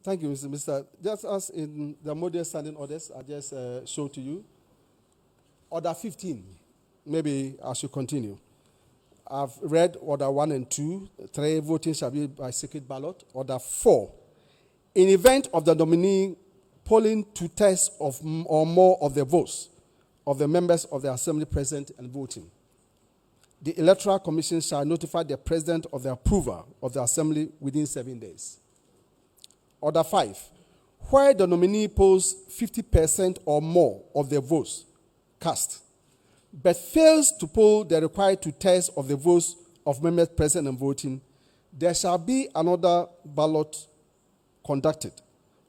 Thank you, Mr. Minister. Just as in the model standing orders, I just showed to you. Order 15, maybe I should continue. I've read Order 1 and 2. 3, voting shall be by secret ballot. Order 4, in event of the nominee polling 2/3 of or more of the votes of the members of the assembly present and voting, the Electoral Commission shall notify the president of the approval of the assembly within 7 days. Order 5, where the nominee polls 50% or more of the votes cast, but fails to poll the required 2/3 of the votes of members present and voting, there shall be another ballot conducted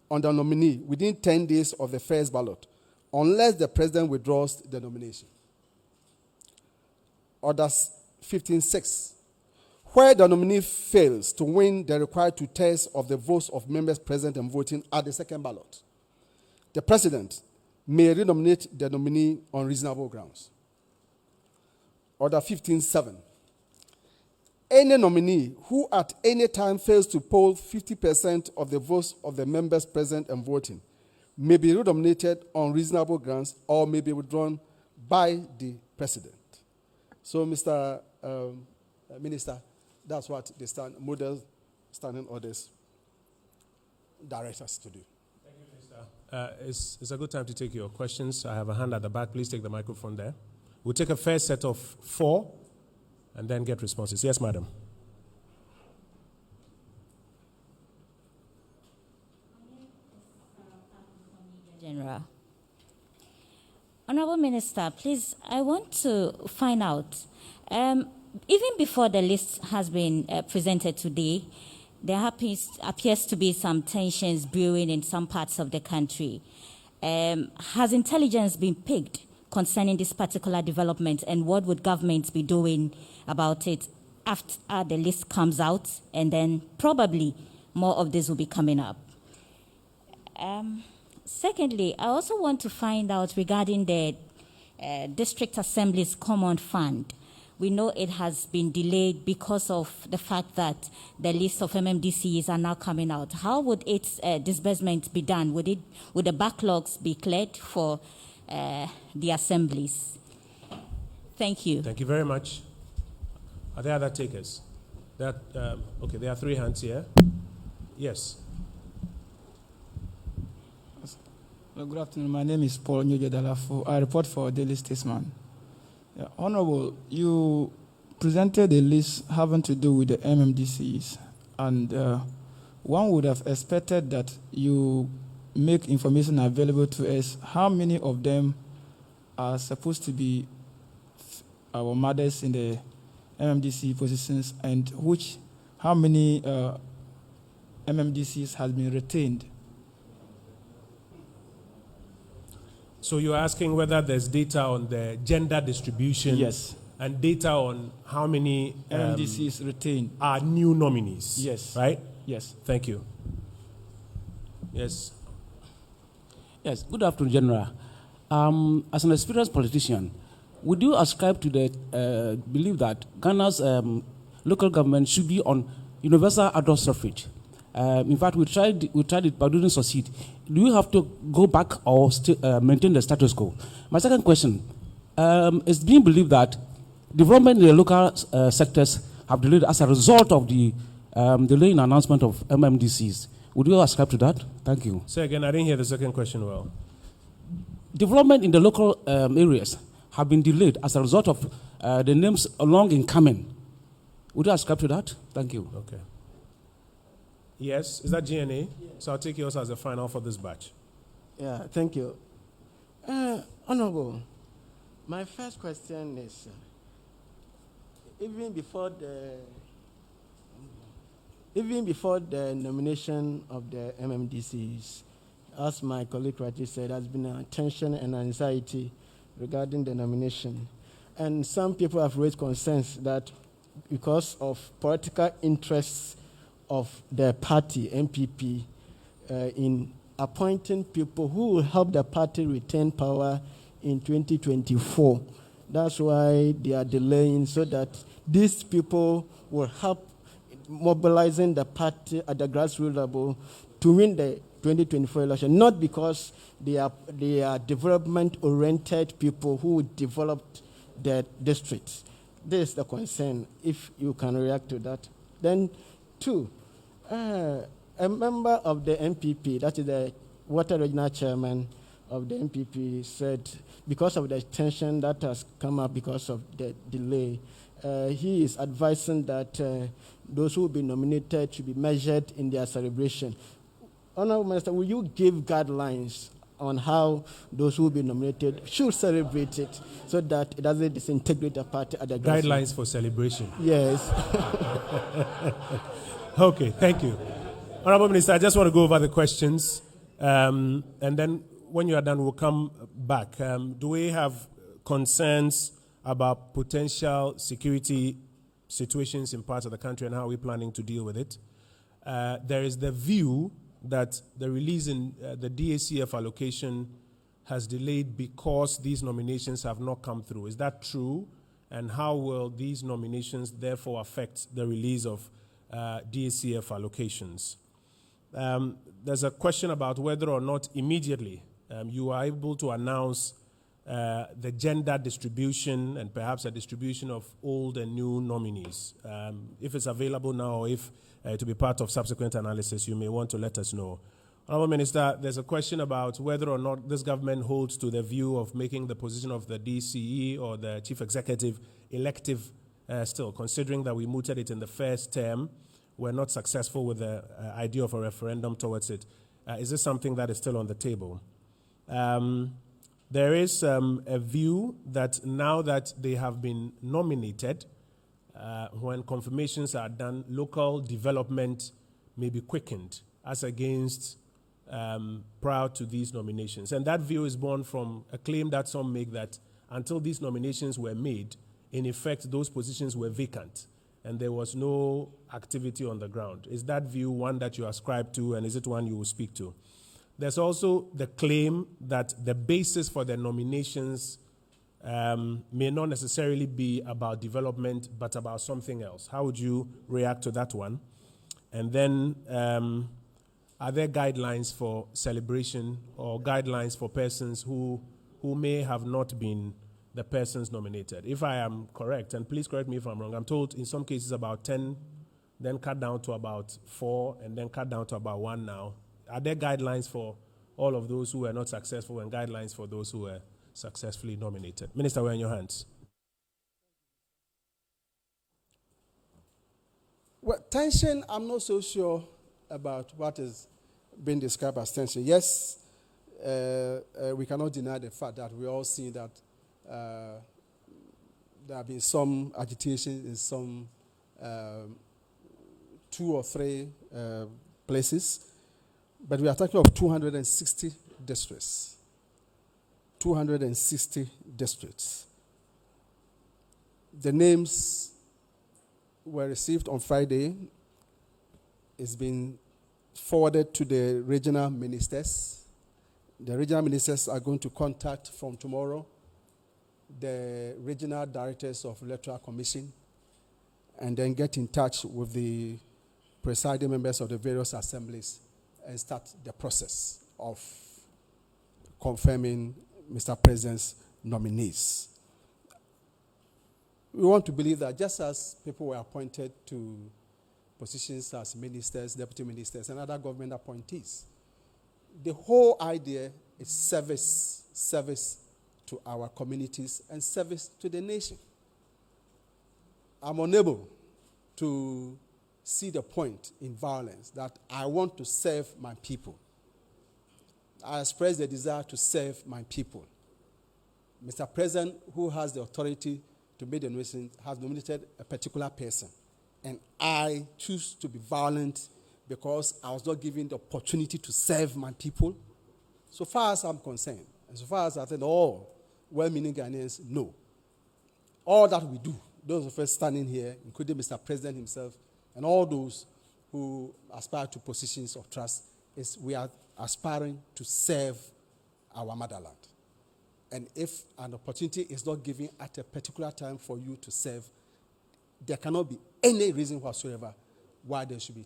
on the nominee within 10 days of the first ballot, unless the president withdraws the nomination. Order 15.6, where the nominee fails to win the required 2/3 of the votes of members present and voting at the second ballot, the president may renominate the nominee on reasonable grounds. Order 15.7, any nominee who at any time fails to poll 50% of the votes of the members present and voting may be renominated on reasonable grounds or may be withdrawn by the president. So, Mr. Minister, that's what the model standing orders direct us to do. Thank you, Minister. It's a good time to take your questions. I have a hand at the back. Please take the microphone there. We'll take a first set of 4 and then get responses. Yes, madam. General. Honorable Minister, please, I want to find out, even before the list has been presented today, there appears to be some tensions brewing in some parts of the country. Has intelligence been picked concerning this particular development, and what would government be doing about it after the list comes out, and then probably more of this will be coming up? Secondly, I also want to find out regarding the District Assembly's Common Fund. We know it has been delayed because of the fact that the list of MMDCEs are now coming out. How would its disbursement be done? Would the backlogs be cleared for the assemblies? Thank you. Thank you very much. Are there other takers? Okay, there are 3 hands here. Yes. Good afternoon. My name is Paul Nyujedalafo. I report for Daily Statesman. Honorable, you presented a list having to do with the MMDCs, and one would have expected that you make information available to us. How many of them are supposed to be our mothers in the MMDC positions, and how many MMDCs has been retained? So you're asking whether there's data on the gender distribution? Yes. And data on how many MMDCs retained are new nominees? Yes. Right? Yes. Thank you. Yes. Yes. Good afternoon, General. As an experienced politician, would you ascribe to the belief that Ghana's local government should be on universal adult suffrage? In fact, we tried it, but didn't succeed. Do you have to go back or maintain the status quo? My second question, it's being believed that development in the local sectors have delayed as a result of the delay in announcement of MMDCs. Would you ascribe to that? Thank you. Say again, I didn't hear the second question well. Development in the local areas have been delayed as a result of the names long in coming. Would you ascribe to that? Thank you. Okay. Yes, is that GNA? Yes. So I'll take yours as the final for this batch. Yeah, thank you. Honorable, my first question is, even before the nomination of the MMDCs, as my colleague rightly said, there has been a tension and anxiety regarding the nomination. And some people have raised concerns that because of political interests of the party, MPP, in appointing people who will help the party retain power in 2024. That's why they are delaying, so that these people will help mobilizing the party at the grassroots level to win the 2024 election, not because they are development-oriented people who developed the district. This is the concern, if you can react to that. Then, two, a member of the MPP, that is the Water Regional Chairman of the MPP, said because of the tension that has come up because of the delay, he is advising that those who will be nominated should be measured in their celebration. Honorable Minister, will you give guidelines on how those who will be nominated should celebrate it so that it doesn't disintegrate the party at the grassroots? Guidelines for celebration. Yes. Okay, thank you. Honorable Minister, I just want to go over the questions, and then when you are done, we'll come back. Do we have concerns about potential security situations in parts of the country and how we're planning to deal with it? There is the view that the release in the DACF allocation has delayed because these nominations have not come through. Is that true? And how will these nominations therefore affect the release of DACF allocations? There's a question about whether or not immediately you are able to announce the gender distribution and perhaps a distribution of old and new nominees. If it's available now or if to be part of subsequent analysis, you may want to let us know. Honorable Minister, there's a question about whether or not this government holds to the view of making the position of the DCE or the Chief Executive elective still, considering that we mooted it in the first term. We're not successful with the idea of a referendum towards it. Is this something that is still on the table? There is a view that now that they have been nominated, when confirmations are done, local development may be quickened as against prior to these nominations. And that view is born from a claim that some make that until these nominations were made, in effect, those positions were vacant and there was no activity on the ground. Is that view one that you ascribe to, and is it one you will speak to? There's also the claim that the basis for the nominations may not necessarily be about development, but about something else. How would you react to that one? And then, are there guidelines for celebration or guidelines for persons who may have not been the persons nominated? If I am correct, and please correct me if I'm wrong, I'm told in some cases about 10, then cut down to about 4, and then cut down to about 1 now. Are there guidelines for all of those who were not successful and guidelines for those who were successfully nominated? Minister, we're in your hands. Well, tension, I'm not so sure about what is being described as tension. Yes, we cannot deny the fact that we all see that there have been some agitation in some 2 or 3 places, but we are talking of 260 districts. 260 districts. The names were received on Friday. It's been forwarded to the regional ministers. The regional ministers are going to contact from tomorrow the regional directors of Electoral Commission and then get in touch with the presiding members of the various assemblies and start the process of confirming Mr. President's nominees. We want to believe that just as people were appointed to positions as ministers, deputy ministers, and other government appointees, the whole idea is service to our communities and service to the nation. I'm unable to see the point in violence that I want to serve my people. I express the desire to serve my people. Mr. President, who has the authority to make the nomination, has nominated a particular person. And I choose to be violent because I was not given the opportunity to serve my people. So far as I'm concerned, and so far as I think all well-meaning Ghanaians know, all that we do, those of us standing here, including Mr. President himself, and all those who aspire to positions of trust, is we are aspiring to serve our motherland. And if an opportunity is not given at a particular time for you to serve, there cannot be any reason whatsoever why there should be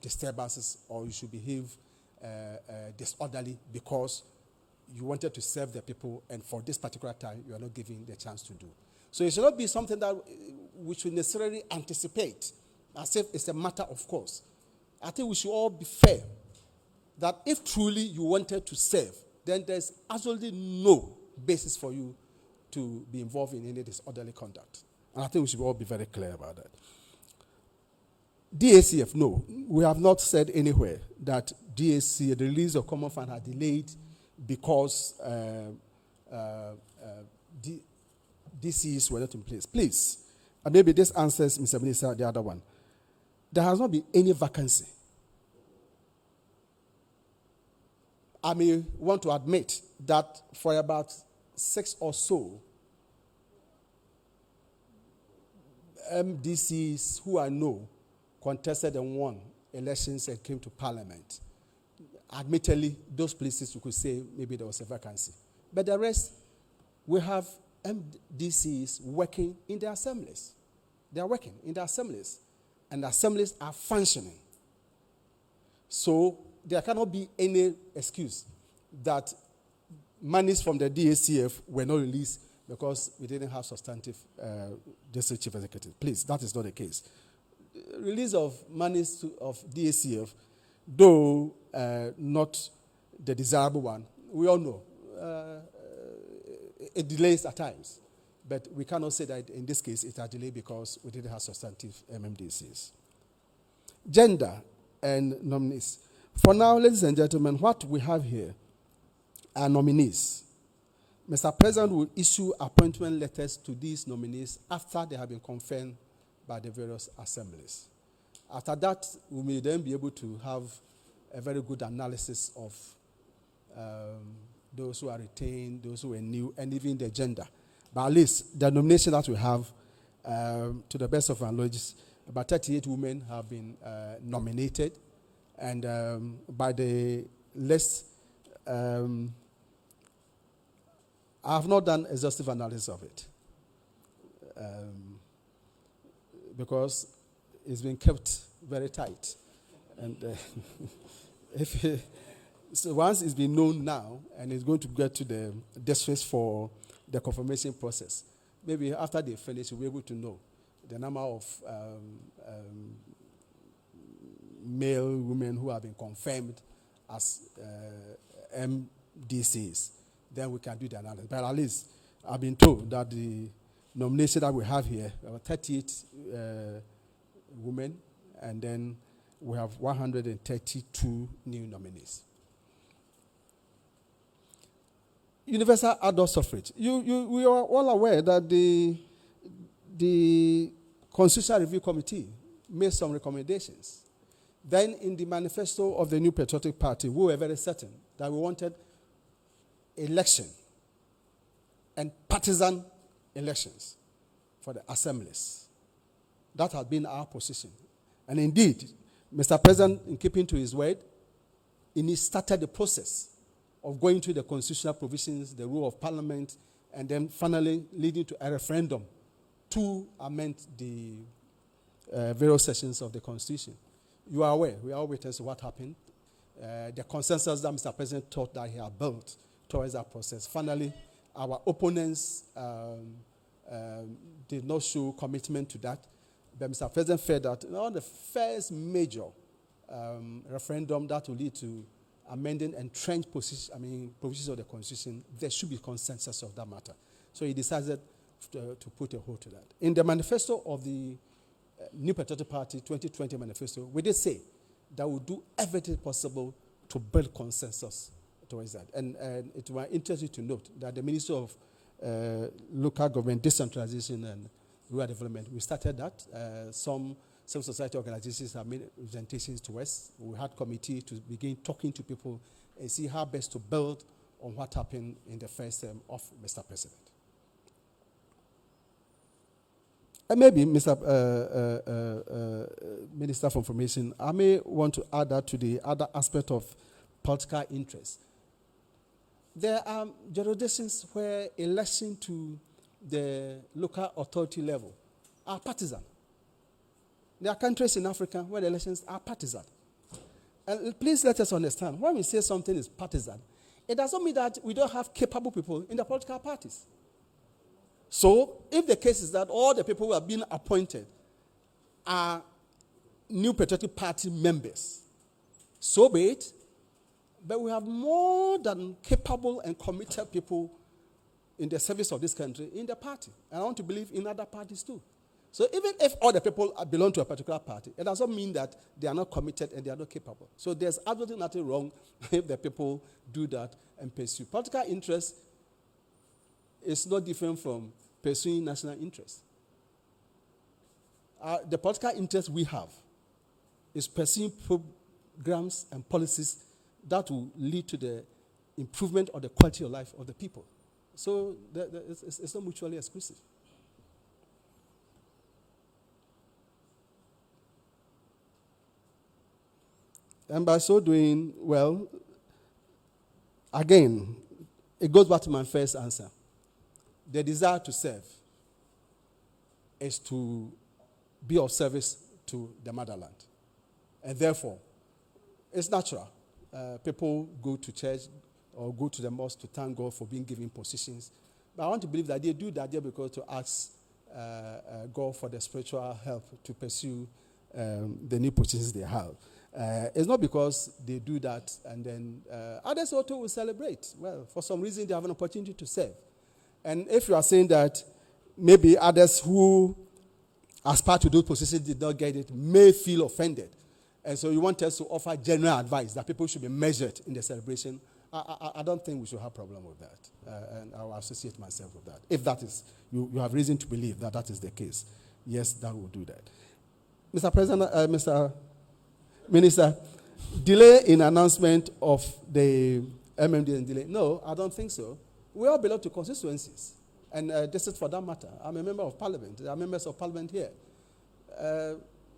disturbances or you should behave disorderly because you wanted to serve the people and for this particular time you are not given the chance to do. So it should not be something that we should necessarily anticipate as if it's a matter of course. I think we should all be fair that if truly you wanted to serve, then there's absolutely no basis for you to be involved in any disorderly conduct. And I think we should all be very clear about that. DACF, no. We have not said anywhere that DAC, the release of common fund, had delayed because DCEs were not in place. Please, and maybe this answers, Mr. Minister, the other one. There has not been any vacancy. I may want to admit that for about 6 or so MDCs who I know contested and won elections and came to parliament. Admittedly, those places you could say maybe there was a vacancy. But the rest, we have MDCs working in the assemblies. They are working in the assemblies. And the assemblies are functioning. So there cannot be any excuse that monies from the DACF were not released because we didn't have substantive district chief executive. Please, that is not the case. Release of monies of DACF, though not the desirable one, we all know it delays at times. But we cannot say that in this case it had delayed because we didn't have substantive MMDCs. Gender and nominees. For now, ladies and gentlemen, what we have here are nominees. Mr. President will issue appointment letters to these nominees after they have been confirmed by the various assemblies. After that, we may then be able to have a very good analysis of those who are retained, those who are new, and even the gender. But at least the nomination that we have, to the best of our knowledge, about 38 women have been nominated. And by the list, I have not done exhaustive analysis of it because it's been kept very tight. And so once it's been known now and it's going to get to the districts for the confirmation process, maybe after they finish, we'll be able to know the number of male women who have been confirmed as MDCs. Then we can do the analysis. But at least I've been told that the nomination that we have here, 38 women, and then we have 132 new nominees. Universal adult suffrage. We are all aware that the Constitutional Review Committee made some recommendations. Then in the manifesto of the New Patriotic Party, we were very certain that we wanted election and partisan elections for the assemblies. That had been our position. And indeed, Mr. President, in keeping to his word, he started the process of going through the constitutional provisions, the rule of parliament, and then finally leading to a referendum to amend the various sections of the Constitution. You are aware, we are all witnesses to what happened. The consensus that Mr. President thought that he had built towards that process. Finally, our opponents did not show commitment to that. But Mr. President felt that the first major referendum that will lead to amending entrenched provisions of the Constitution, there should be consensus of that matter. So he decided to put a hold to that. In the manifesto of the New Patriotic Party 2020 manifesto, we did say that we'll do everything possible to build consensus towards that. And it was interesting to note that the Ministry of Local Government Decentralization and Rural Development, we started that. Some civil society organizations have made presentations to us. We had committee to begin talking to people and see how best to build on what happened in the first term of Mr. President. And maybe, Mr. Minister for Information, I may want to add that to the other aspect of political interest. There are jurisdictions where election to the local authority level are partisan. There are countries in Africa where the elections are partisan. And please let us understand, when we say something is partisan, it doesn't mean that we don't have capable people in the political parties. So, if the case is that all the people who have been appointed are New Patriotic Party members, so be it. But we have more than capable and committed people in the service of this country in the party. And I want to believe in other parties too. So even if all the people belong to a particular party, it doesn't mean that they are not committed and they are not capable. So there's absolutely nothing wrong if the people do that and pursue. Political interest is not different from pursuing national interest. The political interest we have is pursuing programs and policies that will lead to the improvement of the quality of life of the people. So it's not mutually exclusive. And by so doing, well, again, it goes back to my first answer. The desire to serve is to be of service to the motherland. And therefore, it's natural. People go to church or go to the mosque to thank God for being given positions. But I want to believe that they do that because to ask God for the spiritual help to pursue the new positions they have. It's not because they do that and then others also will celebrate. Well, for some reason they have an opportunity to serve. And if you are saying that maybe others who aspire to those positions did not get it may feel offended. And so you want us to offer general advice that people should be measured in the celebration. I don't think we should have a problem with that. And I will associate myself with that. If that is, you have reason to believe that that is the case. Yes, that will do that. Mr. President, Mr. Minister, delay in announcement of the MMD delay. No, I don't think so. We all belong to constituencies. And this is for that matter. I'm a member of parliament. There are members of parliament here.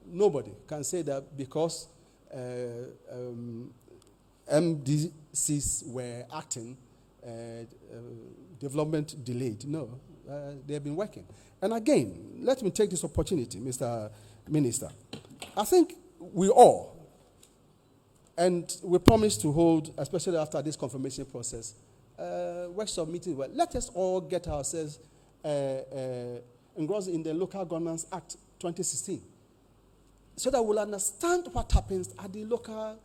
Nobody can say that because MDCs were acting, development delayed. No, they have been working. And again, let me take this opportunity, Mr. Minister. I think we all, and we promise to hold, especially after this confirmation process, workshop meeting. Well, let us all get ourselves engrossed in the Local Governance Act 2016 so that we'll understand what happens at the local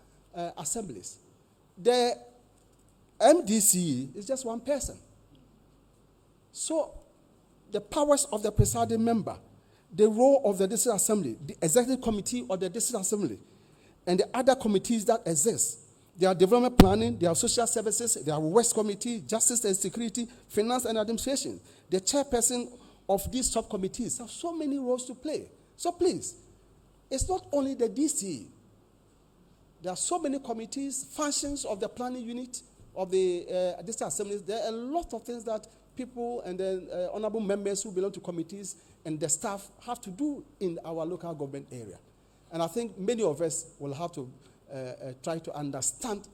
assemblies. The MDCE is just one person. So the powers of the presiding member, the role of the district assembly, the executive committee of the district assembly, and the other committees that exist. There are development planning, there are social services, there are West Committee, Justice and Security, Finance and Administration. The chairperson of these subcommittees have so many roles to play. So please, it's not only the DCE. There are so many committees, functions of the planning unit, of the district assemblies. There are a lot of things that people and then honorable members who belong to committees and the staff have to do in our local government area. And I think many of us will have to try to understand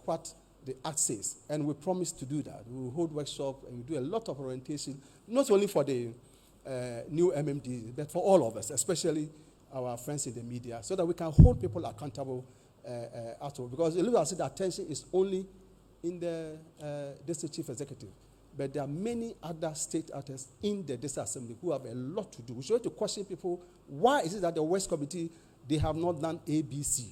what the Act says. And we promise to do that. We will hold workshops and we do a lot of orientation, not only for the new MMD, but for all of us, especially our friends in the media, so that we can hold people accountable at all. Because it looks as if the attention is only in the district chief executive. But there are many other state actors in the district assembly who have a lot to do. We should have to question people, why is it that the West Committee, they have not done ABC?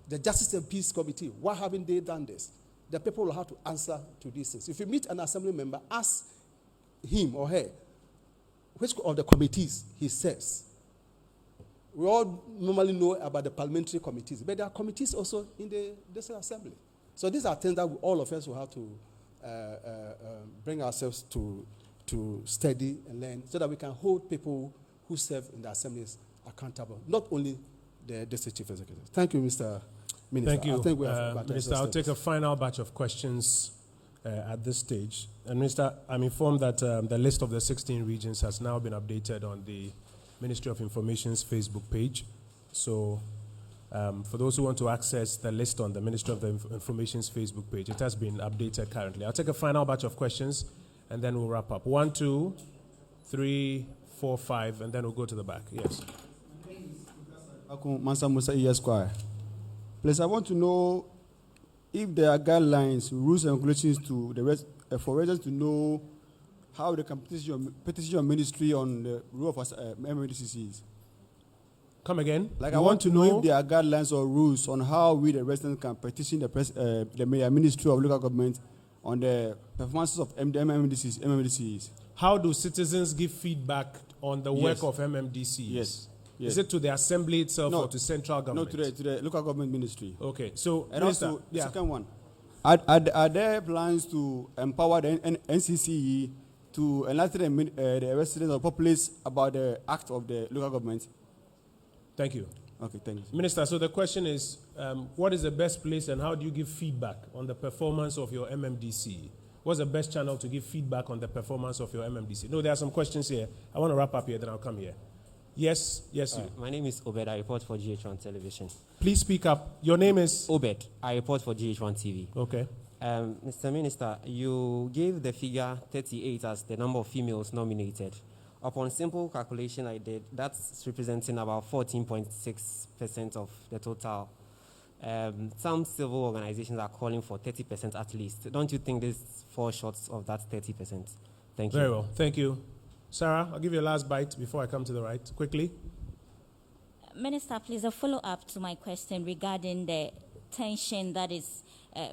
The Justice and Peace Committee, why haven't they done this? The people will have to answer to these things. If you meet an assembly member, ask him or her which of the committees he serves. We all normally know about the parliamentary committees, but there are committees also in the district assembly. So these are things that all of us will have to bring ourselves to study and learn so that we can hold people who serve in the assemblies accountable, not only the district chief executive. Thank you, Mr. Minister. Thank you, I think we have Minister. I'll take a final batch of questions at this stage. And Minister, I'm informed that the list of the 16 regions has now been updated on the Ministry of Information's Facebook page. So for those who want to access the list on the Ministry of the Information's Facebook page, it has been updated currently. I'll take a final batch of questions, and then we'll wrap up. 1, 2, 3, 4, 5, and then we'll go to the back. Yes. Mansa Musa Esquire. Please, I want to know if there are guidelines, rules, and regulations to the rest, for residents to know how they can petition your ministry on the rule of MMDCEs. Come again? Like, you I want to know know if there are guidelines or rules on how we, the residents, can petition the Ministry of Local Government on the performances of MMDCEs. How do citizens give feedback on the work Yes. of MMDCEs? Yes. Is it to the assembly itself No. or to central No, government? to the local government ministry. Okay, so And Minister, also, yeah. second one, are there plans to empower the NCCE to enlighten the residents or populace about the act of the local government? Thank you. Okay, thank you. Minister, so the question is, what is the best place and how do you give feedback on the performance of your MMDC? What's the best channel to give feedback on the performance of your MMDC? No, there are some questions here. I want to wrap up here, then I'll come here. Yes, yes, you. My name is Obed. I report for GH1 Television. Please speak up. Your name is? Obed. I report for GH1 TV. Okay. Mr. Minister, you gave the figure 38 as the number of females nominated. Upon simple calculation I did, that's representing about 14.6% of the total. Some civil organizations are calling for 30% at least. Don't you think this falls short of that 30%? Thank you. Very well. Thank you. Sarah, I'll give you a last bite before I come to the right. Quickly. Minister, please, a follow-up to my question regarding the tension that is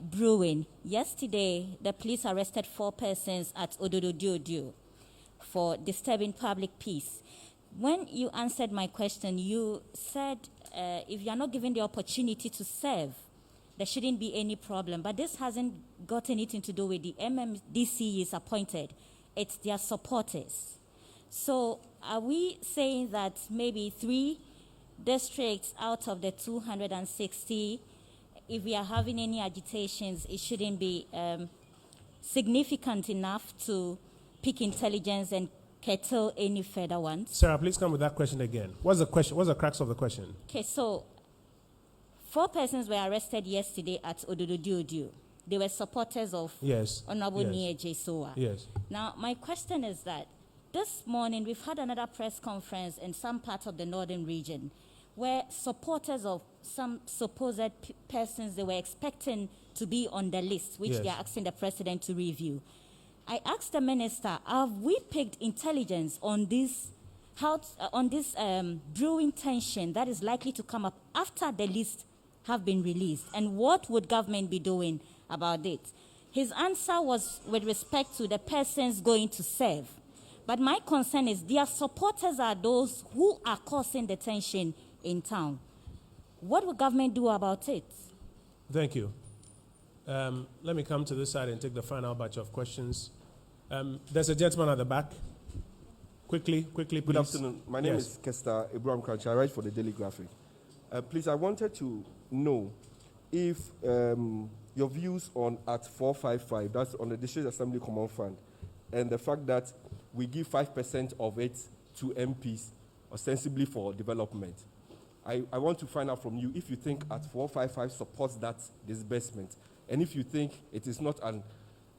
brewing. Yesterday, the police arrested 4 persons at Ododo for disturbing public peace. When you answered my question, you said if you are not given the opportunity to serve, there shouldn't be any problem. But this hasn't got anything to do with the MMDCEs appointed. It's their supporters. So are we saying that maybe 3 districts out of the 260, if we are having any agitations, it shouldn't be significant enough to pick intelligence and curtail any further ones? Sarah, please come with that question again. What's the question? What's the crux of the question? Okay, so 4 persons were arrested yesterday at Ododo. They were supporters of Honorable Nia Jesoa. Yes. Now, my question is that this morning we've had another press conference in some part of the northern region where supporters of some supposed persons they were expecting to be on the list, which they are asking the president to review. I asked the minister, have we picked intelligence on this, brewing tension that is likely to come up after the list have been released? And what would government be doing about it? His answer was with respect to the persons going to serve. But my concern is their supporters are those who are causing the tension in town. What will government do about it? Thank you. Let me come to this side and take the final batch of questions. There's a gentleman at the back. Quickly, please. Good afternoon. My name is Kester Abraham Kranch. I write for the Daily Graphic. Please, I wanted to know if your views on Act 455, that's on the District Assembly Common Fund, and the fact that we give 5% of it to MPs ostensibly for development. I want to find out from you if you think Act 455 supports that disbursement, and if you think it is not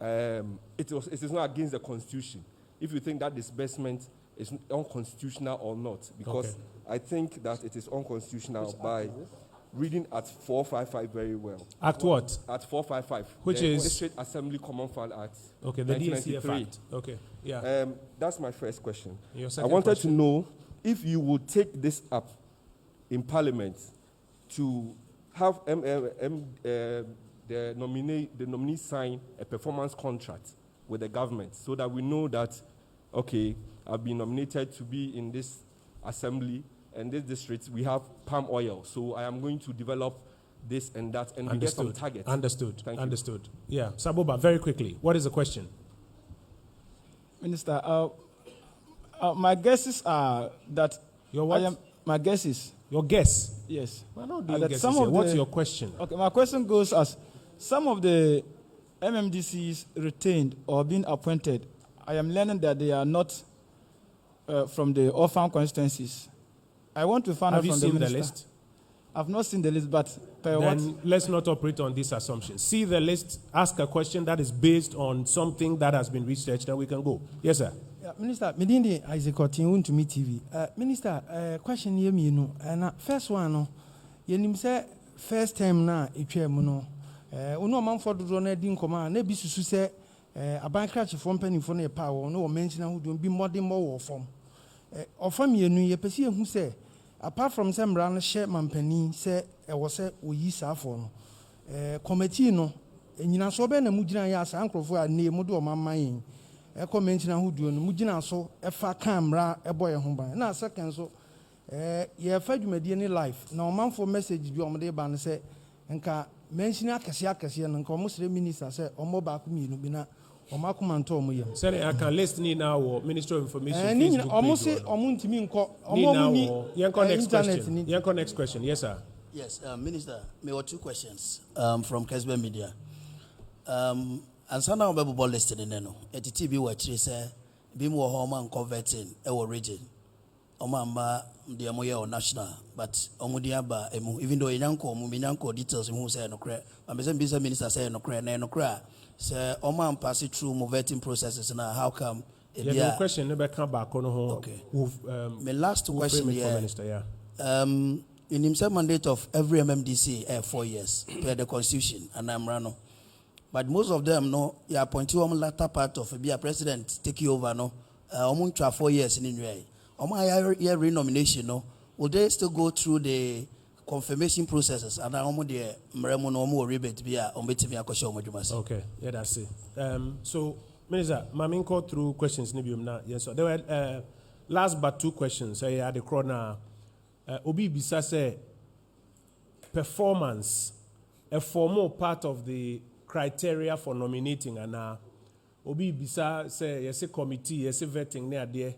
it is not against the Constitution. If you think that disbursement is unconstitutional or not, because I think that it is unconstitutional by reading Act 455 very well. Act what? Act 455. Which the is? District Assembly Common Fund Act. Okay, the DCE Act. Okay, yeah. That's my first question. Your I second wanted question? to know if you would take this up in Parliament to have the nominee sign a performance contract with the government so that we know that, okay, I've been nominated to be in this assembly and this district, we have palm oil, so I am going to develop this and that, and we get some targets. Understood. Thank you. Understood. Yeah. Saboba, very quickly, what is the question? Minister, my guesses are that Your what? my guesses. Your guess? Yes. We're not doing that guesses some here. of What's the- your question? Okay, my question goes as some of the MMDCs retained or being appointed, I am learning that they are not from the orphan constituencies. I want to find Have out you from seen the the minister. list? I've not seen the list, but then let's not operate on these assumptions. See the list, ask a question that is based on something that has been researched, then we can go. Yes, sir. Minister, Medindi Isaac Otin to me TV. Minister, question ye me no. And first one no, ye say first time na itwe mu no. Uno manfo do na di nkoma na bi susu say abankrach from penifo na power no mention who do be modern more form. Ofam ye nu ye pese hu say apart from some brand share mampani say e wo say oyi safo no. Committee no nyina so be na mugina ya sankrofo a na mu do mamman e comment na hudu no mugina so e fa camera e boy ho ban na second so ye fa dwumadi ni life na omanfo message bi omde ba no say nka mention akese no nka omosre minister say omo ba ku mienu bi na omakomanto omo yam say I can list ni now Ministry of Information Facebook omo say omo ntimi nko omo ni yenko next question. Yes, sir. Yes, Minister, me have two questions from Kesbe Media. And some of the listed in Neno. At the TV, what she said, be more home and converting our region. Omamba, the Amoya or national, but Omudiaba, even though Minyanko details who say no crack, and the business minister say no crack, say Oman pass it through vetting processes. Now, how come? Yeah, question never come back on home. Okay. My last question here. Minister, yeah. In himself mandate of every MMDC 4 years per the constitution and I'm rano. But most of them no you appoint you latter part of be a president take you over no 4 years in anyway. Year renomination no will they still go through the confirmation processes and the mremo no more rebate be a okay, yeah, that's it. So Minister, Mamin go through questions nibium na yes. So there were last but two questions. I had the corner. Obi Bisa say performance a formal part of the criteria for nominating and Obi Bisa say yes a committee yes a vetting near there.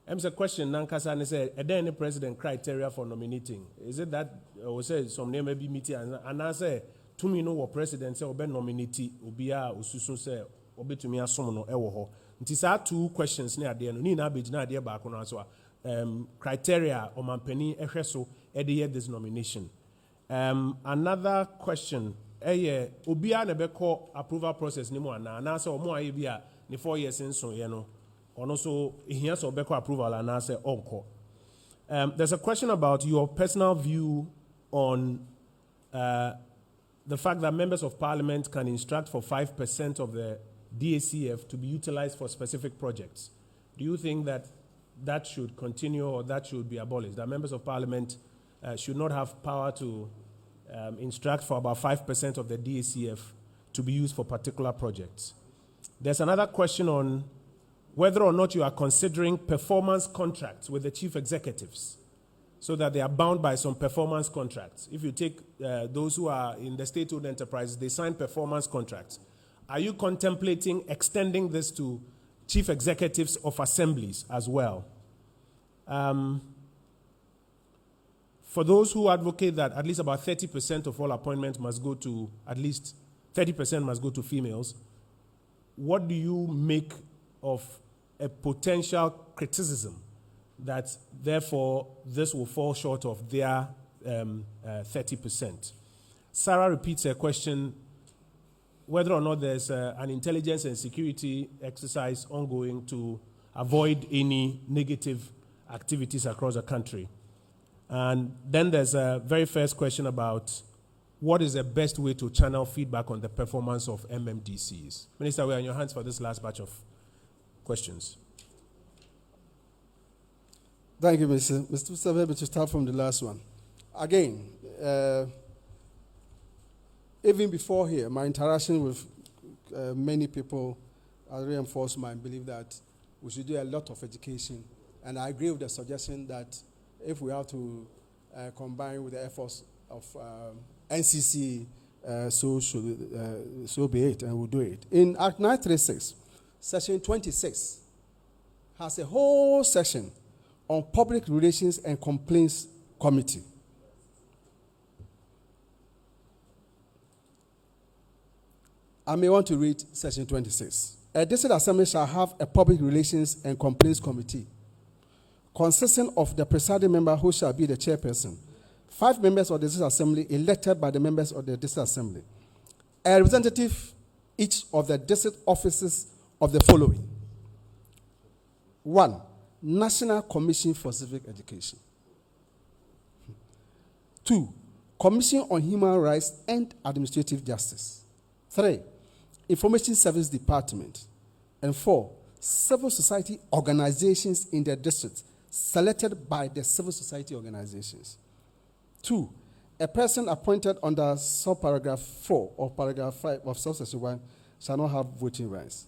I'm a question Nankasa say are there any president criteria for nominating? Is it that or say some name maybe meeting and I say to me no what president say obe nominate obia osusun say obe to me asom no ewo ho. Nti sa two questions near there no ni na be na there back no so criteria or mampeni ehweso year this nomination. Another question obia na beko approval process ni mo ana say omo aye bia ni 4 years nso ye no ono so ehia so beko approval ana say onko. There's a question about your personal view on the fact that members of parliament can instruct for 5% of the DCF to be utilized for specific projects. Do you think that that should continue or that should be abolished? That members of parliament should not have power to instruct for about 5% of the DCF to be used for particular projects. There's another question on whether or not you are considering performance contracts with the chief executives so that they are bound by some performance contracts. If you take those who are in the state-owned enterprises, they sign performance contracts. Are you contemplating extending this to chief executives of assemblies as well? For those who advocate that at least about 30% of all appointments must go to, at least 30% must go to females, what do you make of a potential criticism that therefore this will fall short of their 30%? Sarah repeats her question whether or not there's an intelligence and security exercise ongoing to avoid any negative activities across the country. And then there's a very first question about what is the best way to channel feedback on the performance of MMDCEs. Minister, we're on your hands for this last batch of questions. Thank you, Mr. Savebe, to start from the last one. Again, even before here, my interaction with many people has reinforced my belief that we should do a lot of education. And I agree with the suggestion that if we have to combine with the efforts of NCC, so be it, and we'll do it. In Act 936, Section 26 has a whole section on Public Relations and Complaints Committee. I may want to read Section 26. A district assembly shall have a Public Relations and Complaints Committee consisting of the presiding member who shall be the chairperson, 5 members of the district assembly elected by the members of the district assembly. A representative each of the district offices of the following. 1. National Commission for Civic Education. 2. Commission on Human Rights and Administrative Justice. 3. Information Service Department. And 4. Civil society organizations in the district selected by the civil society organizations. 2. A person appointed under subparagraph 4 or paragraph 5 of subsection 1 shall not have voting rights.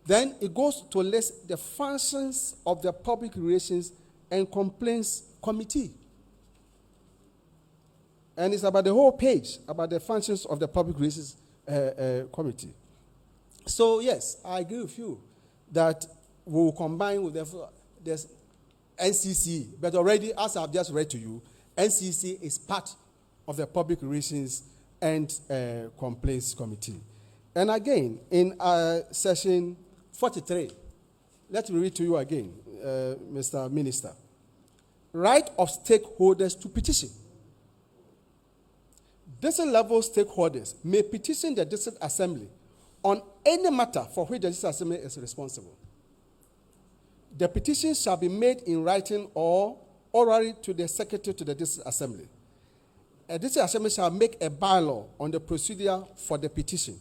Then it goes to list the functions of the Public Relations and Complaints Committee. And it's about the whole page, about the functions of the Public Relations Committee. So, yes, I agree with you that we will combine with the NCC, but already, as I've just read to you, NCC is part of the Public Relations and Complaints Committee. And again, in session 43, let me read to you again, Mr. Minister. Right of stakeholders to petition. District level stakeholders may petition the district assembly on any matter for which the district assembly is responsible. The petition shall be made in writing or orally to the secretary to the district assembly. A district assembly shall make a bylaw on the procedure for the petition.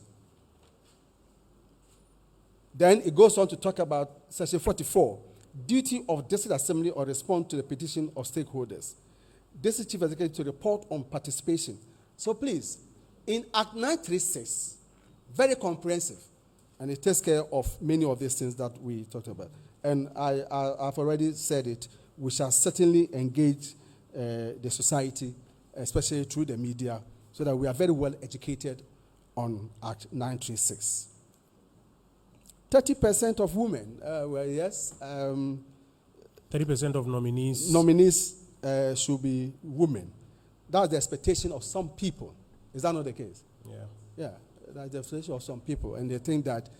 Then it goes on to talk about section 44, duty of district assembly or respond to the petition of stakeholders. District chief executive to report on participation. So please, in Act 936, very comprehensive, and it takes care of many of these things that we talked about. And I've already said it, we shall certainly engage the society, especially through the media, so that we are very well educated on Act 936. 30% of women, well, yes. 30% of nominees. Nominees should be women. That's the expectation of some people. Is that not the case? Yeah. Yeah, that's the expectation of some people. And they think that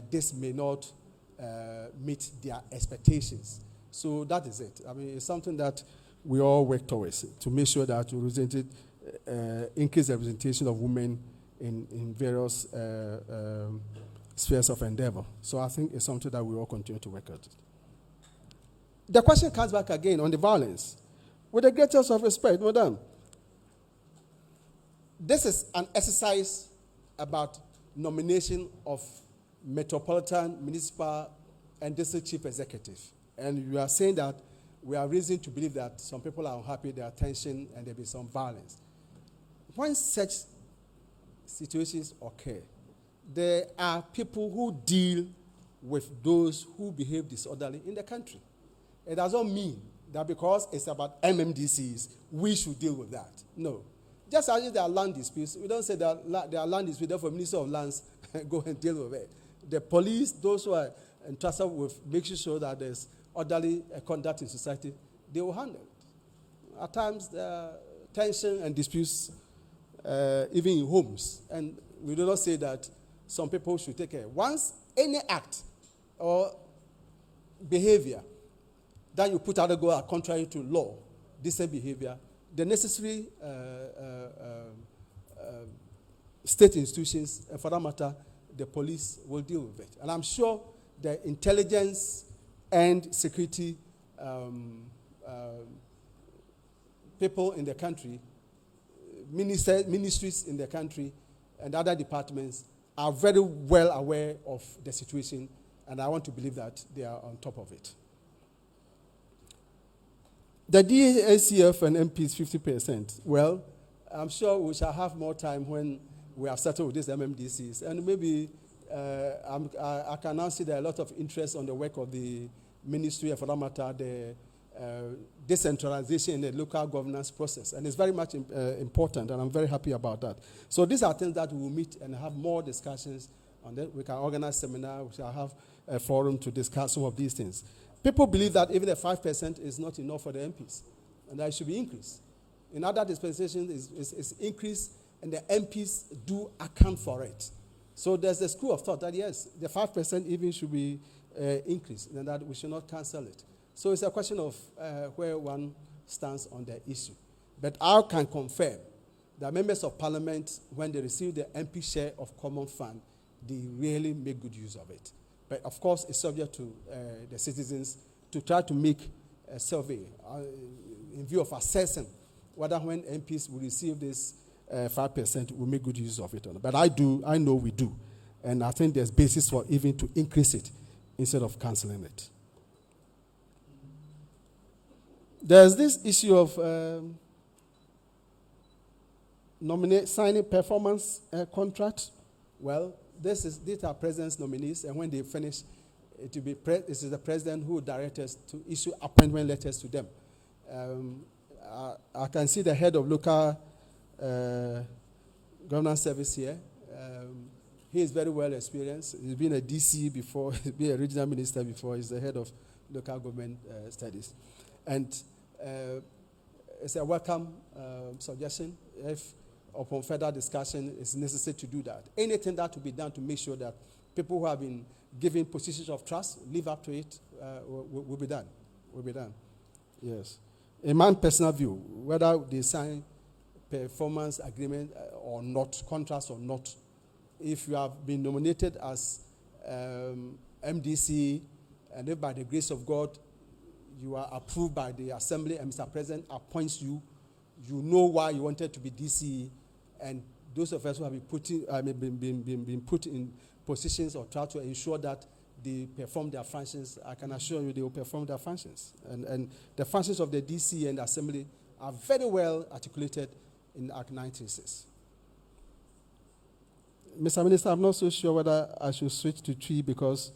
this may not meet their expectations. So that is it. I mean, it's something that we all work towards to make sure that we increase the representation of women in various spheres of endeavor. So I think it's something that we all continue to work at. The question comes back again on the violence. With the greatest of respect, madam, this is an exercise about nomination of metropolitan, municipal, and district chief executive. And you are saying that we are reason to believe that some people are unhappy, there are tension, and there will be some violence. When such situations occur, there are people who deal with those who behave disorderly in the country. It doesn't mean that because it's about MMDCs, we should deal with that. No. Just as if there are land disputes, we don't say that there are land disputes, therefore Minister of Lands go and deal with it. The police, those who are entrusted with making sure that there's orderly conduct in society, they will handle it. At times, there are tension and disputes, even in homes. And we do not say that some people should take care. Once any act or behavior that you put out go are contrary to law, decent behavior, the necessary state institutions, and for that matter, the police will deal with it. And I'm sure the intelligence and security people in the country, ministries in the country, and other departments are very well aware of the situation, and I want to believe that they are on top of it. The DACF and MPs 50%. Well, I'm sure we shall have more time when we have settled with these MMDCs. And maybe I can now see there are a lot of interest on the work of the ministry, and for that matter, the decentralization in the local governance process. And it's very much important, and I'm very happy about that. So these are things that we will meet and have more discussions on that. We can organize seminars, we shall have a forum to discuss some of these things. People believe that even the 5% is not enough for the MPs, and that it should be increased. In other dispensations, it's increased, and the MPs do account for it. So there's a school of thought that, yes, the 5% even should be increased, and that we should not cancel it. So it's a question of where one stands on the issue. But I can confirm that members of parliament, when they receive the MP share of common fund, they really make good use of it. But of course, it's subject to the citizens to try to make a survey in view of assessing whether when MPs will receive this 5%, we make good use of it or not. But I know we do. And I think there's basis for even to increase it instead of cancelling it. There's this issue of signing performance contract. Well, these are president's nominees, and when they finish, it will be this is the president who directs us to issue appointment letters to them. I can see the head of local governance service here. He is very well experienced. He's been a DCE before, he's been a regional minister before. He's the head of local government studies. And it's a welcome suggestion. If upon further discussion it's necessary to do that. Anything that will be done to make sure that people who have been given positions of trust live up to it will be done. Will be done. Yes. In my personal view, whether they sign performance agreement or not, contracts or not, if you have been nominated as MDC, and if by the grace of God you are approved by the assembly and Mr. President appoints you, you know why you wanted to be DCE, and those of us who have been put in positions or try to ensure that they perform their functions, I can assure you they will perform their functions. And the functions of the DCE and the assembly are very well articulated in Act 96. Mr. Minister, I'm not so sure whether I should switch to tree because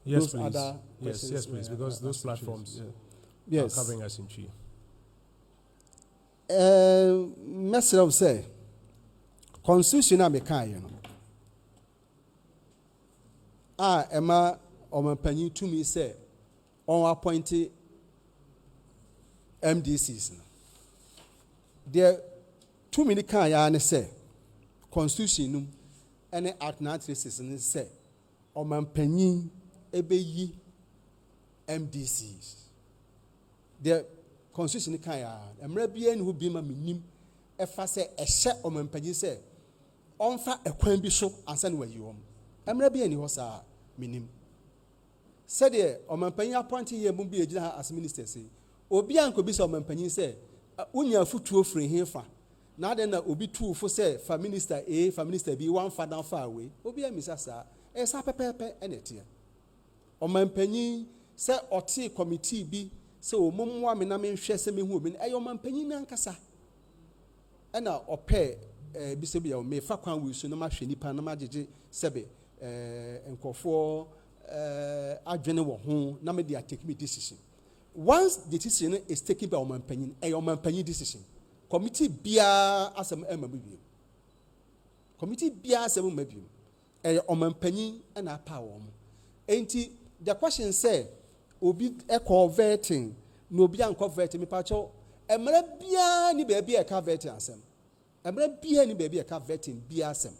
yes, those please. other Yes, please, because those platforms are covering us in tree. Message say, Constitution American, you know. Emma Omanpanyi to me say, on appointed MDCs. There 2 minutes can say, Constitution any Act 96 say, Omanpanyi ebeyi MDCs. The Constitution can Emrabian who be my minim, if I say a share Omanpanyi say, on fa a coin bishop and send where you am. Emrabian was a minim. Said there, Omanpanyi appointed here will be a as minister say, Obian could be some Omanpanyi say, Unya foot to free here fa. Now then, Obi two for say, for Minister A, for Minister B, one far down far away. Obi and Mrs. Sa, a pepe and it here. Omanpanyi say, or tea committee B, so Mumwa Minamin Shessemi woman, a Omanpanyi Nankasa. And now, or pay Bisabi or me, Fakwan will soon match any Panama Sebe, and Kofor, Adrenawa home, Namadia take me decision. Once the decision is taken by Omanpanyi, a Omanpanyi decision. Committee Bia as a MMB. Committee Bia as a MMB. A Omanpanyi and a power. Ain't the question say, Obi echo vetting, no be uncoverting me pacho, a Marabia ni baby a cavetting as him. A Marabia ni baby a cavetting Biasem.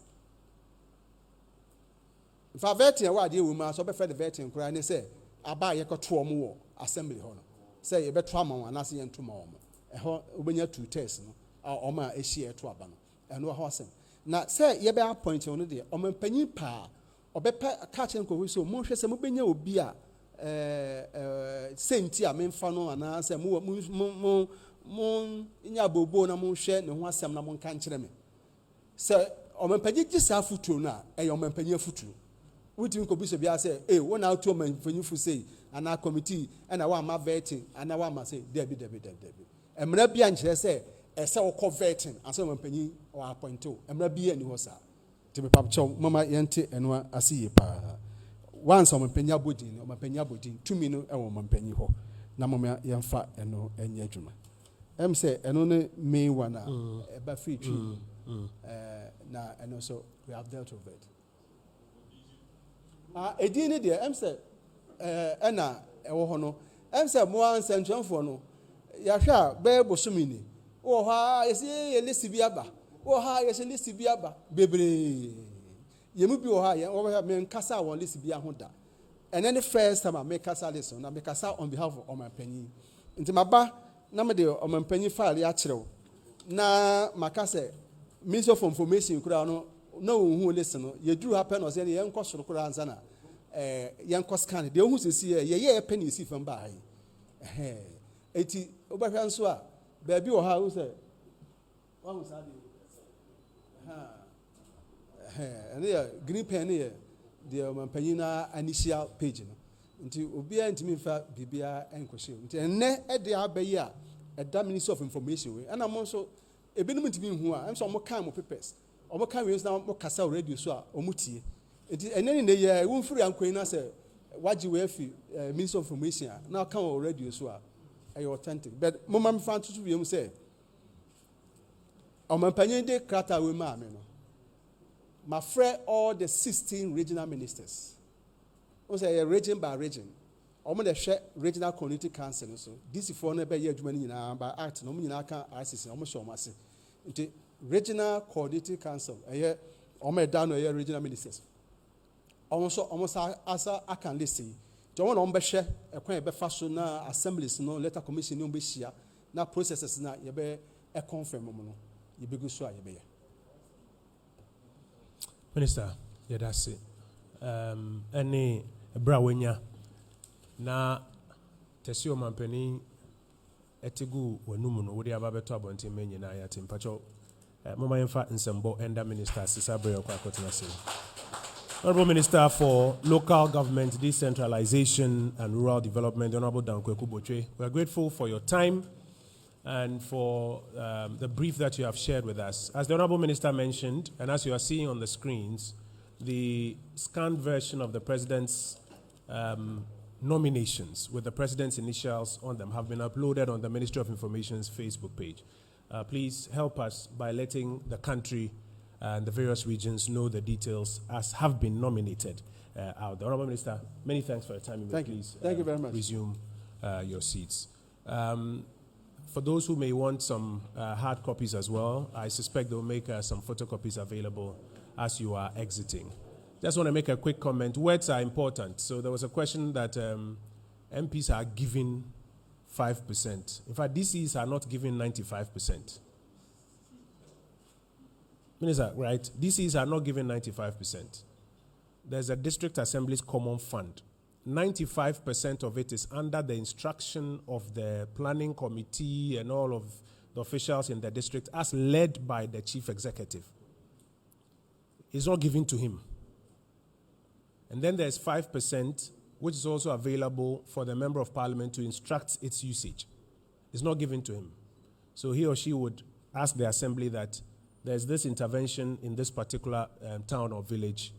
If I vetting a word, you will master the vetting, crying and say, I buy a control more assembly honor. Say a better trauma and I see and tomorrow. When you're two tests, or my a share to a banner, and no horse. Now, say, you better point on the Omanpanyi pa, or better catching so Moshe Samubina will be a Saint Tia, main funnel, and answer moon in your bobona moon share, no one some namon can't me. Sir, Omanpanyi just have foot now, a Omanpanyi foot. Would you be so say, eh, 1 hour 2 men for you to say, and our committee, and I want my vetting, and I want my say, Debbie. And Mrabian say, a so converting, and some penny or a point two. And Mrabian was to be papcho, Mamma Yente, and one I see pa. Once on my penya budin, or my penya budin, 2 minutes, and 1 penny ho. Namama yan fat and no and yajuma. Say, and only me one, a free tree. Now, and also we have dealt with it. A dinner dear, say, Anna, a wohono, say, more and Central for no. Yasha, bear bosumini. Oh, ha, is a listibiaba. Oh, ha, is a listibiaba. Baby. You move your high, over have men Casa or Listibia Honda. And then the first time I make Casa listen, I make Casa on behalf of my penny. Into my bar, Namade or my penny file, Yachro. na makase Minister of Information kura no who listen no ye drew happen or say ye nko soro kura ansa na ye nko scan de who say ye penny si fam ba hai eti obahwa nso a ba bi wo ha who say wa who say and green pen here the mampanyina initial page no nti obia ntimi fa bibia enkohye nti enne e de abayi a eda Ministry of Information we ana mo so ebinom ntimi hu a enso mo kan mo papers omo kan we na mo kasa radio so a omo tie nti enne ne ye wo mfiri ankoyi na se waji we afi Ministry of Information a na kan o radio so a e authentic but mo mam fa tutu we mu say o mampanyin de krata we ma me no my friend all the 16 regional ministers. We say region by region. Omo de share regional community council so. This for no be ye adwuma ni na by act no nyina kan ICC omo show omo ase. Nti regional coordinating council eye omo da no eye regional ministers. Omo sa asa akan list yi. Nti omo no omo be hwe ekwan e be fa so na assemblies no letter commission no be hia na processes na ye be e confirm mo no. Ye be go so a ye be ye. Minister, yeah, that's it. Any brawenya na tesio mampeni etigu wanumu no wodi ababeto abonte menye na ya tempacho mama yemfa nsembo enda minister sisabre kwa kotena se. Honorable Minister for Local Government, Decentralization and Rural Development, Honorable Dankweku Botwe, we are grateful for your time and for the brief that you have shared with us. As the Honorable Minister mentioned, and as you are seeing on the screens, the scanned version of the President's nominations with the President's initials on them have been uploaded on the Ministry of Information's Facebook page. Please help us by letting the country and the various regions know the details as have been nominated out. The Honorable Minister, many thanks for your time. Thank you. Please, Thank you very much. Resume your seats. For those who may want some hard copies as well, I suspect they'll make some photocopies available as you are exiting. Just want to make a quick comment. Words are important. So there was a question that MPs are giving 5%. In fact, DCEs are not giving 95%. Minister, right? DCEs are not giving 95%. There's a district assembly's common fund. 95% of it is under the instruction of the planning committee and all of the officials in the district as led by the chief executive. It's not given to him. And then there's 5%, which is also available for the member of parliament to instruct its usage. It's not given to him. So he or she would ask the assembly that there's this intervention in this particular town or village.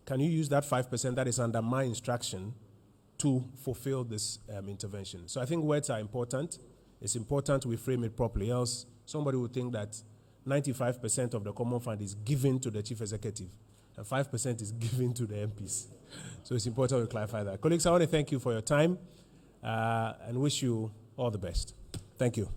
Can you use that 5% that is under my instruction to fulfill this intervention? So I think words are important. It's important we frame it properly, else somebody would think that 95% of the common fund is given to the chief executive and 5% is given to the MPs. So it's important we clarify that. Colleagues, I want to thank you for your time and wish you all the best. Thank you.